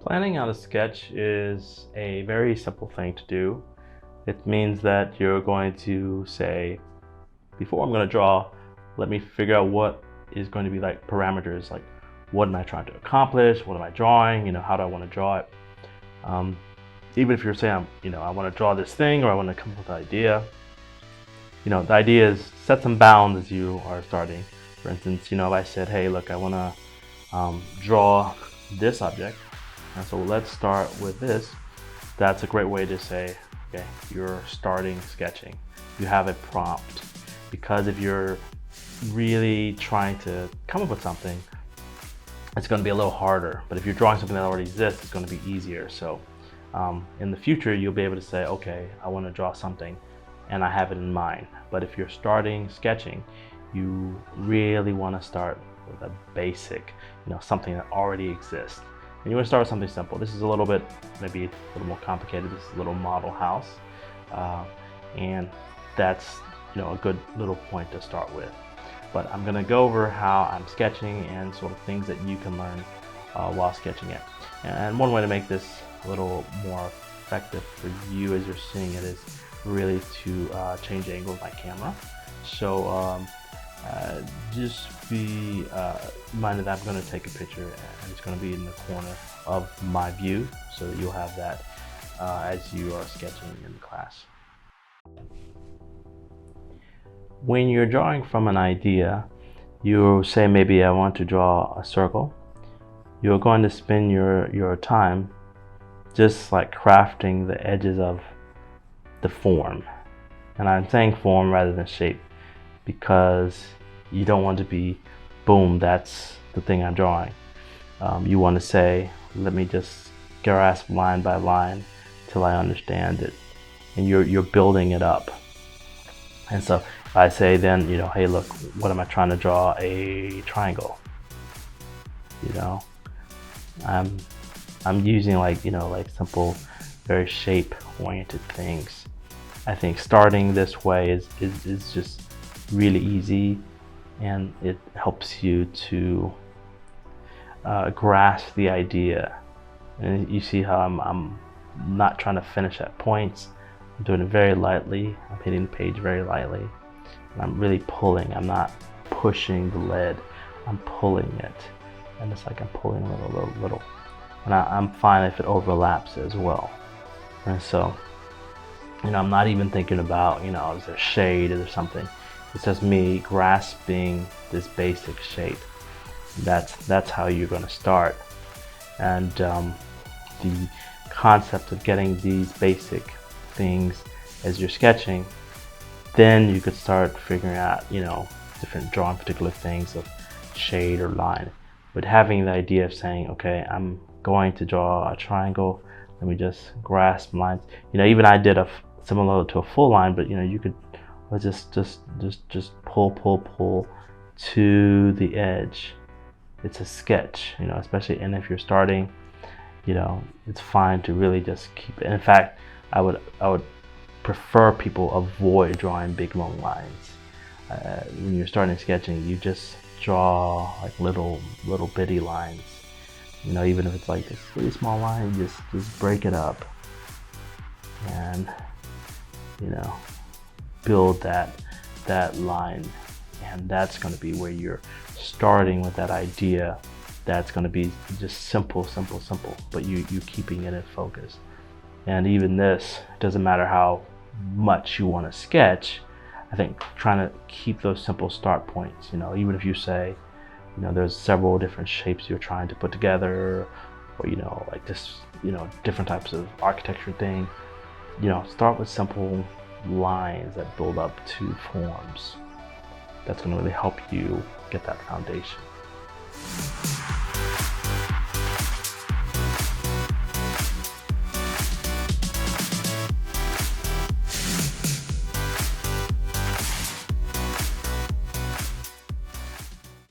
Planning out a sketch is a very simple thing to do. It means that you're going to say, before I'm going to draw, let me figure out what is going to be like parameters, like what am I trying to accomplish, what am I drawing, how do I want to draw it. Even if you're saying, I want to draw this thing or I want to come up with an idea, the idea is set some bounds as you are starting. For instance, if I said, hey, look, I want to draw this object. And so let's start with this. That's a great way to say, okay, you're starting sketching. You have a prompt. Because if you're really trying to come up with something, it's going to be a little harder. But if you're drawing something that already exists, it's going to be easier. So in the future, you'll be able to say, okay, I want to draw something and I have it in mind. But if you're starting sketching, you really want to start with a basic, something that already exists. And you want to start with something simple. This is a little bit, maybe a little more complicated. This is a little model house. And that's, a good little point to start with. But I'm going to go over how I'm sketching and sort of things that you can learn while sketching it. And one way to make this a little more effective for you as you're seeing it is really to change the angle of my camera. So just be reminded that I'm going to take a picture and it's going to be in the corner of my view so that you'll have that as you are sketching in class. When you're drawing from an idea, you say maybe I want to draw a circle. You're going to spend your time just like crafting the edges of the form. And I'm saying form rather than shape because you don't want to be, boom, that's the thing I'm drawing. You want to say, let me just grasp line by line till I understand it. And you're building it up. And so if I say then, hey, look, what am I trying to draw? A triangle. I'm using like simple, very shape-oriented things. I think starting this way is just really easy, and it helps you to grasp the idea. And you see how I'm not trying to finish at points. I'm doing it very lightly. I'm hitting the page very lightly. And I'm really pulling. I'm not pushing the lead. I'm pulling it. And it's like I'm pulling a little. And I'm fine if it overlaps as well. And so, I'm not even thinking about, is there shade, is there something? It's just me grasping this basic shape. That's how you're going to start. And the concept of getting these basic things as you're sketching, then you could start figuring out, drawing particular things of shade or line. But having the idea of saying, okay, I'm going to draw a triangle, let me just grasp lines. Even I did a similar to a full line, but you could just pull to the edge. It's a sketch, especially, and if you're starting, it's fine to really just keep it. In fact, I would prefer people avoid drawing big long lines. When you're starting sketching, you just draw like little bitty lines. Even if it's like this really small line, just break it up and build that line. And that's going to be where you're starting with that idea. That's going to be just simple, but you keeping it in focus. And even this, it doesn't matter how much you want to sketch. I think trying to keep those simple start points, even if you say, there's several different shapes you're trying to put together, or like this, different types of architecture thing, start with simple lines that build up to forms. That's going to really help you get that foundation.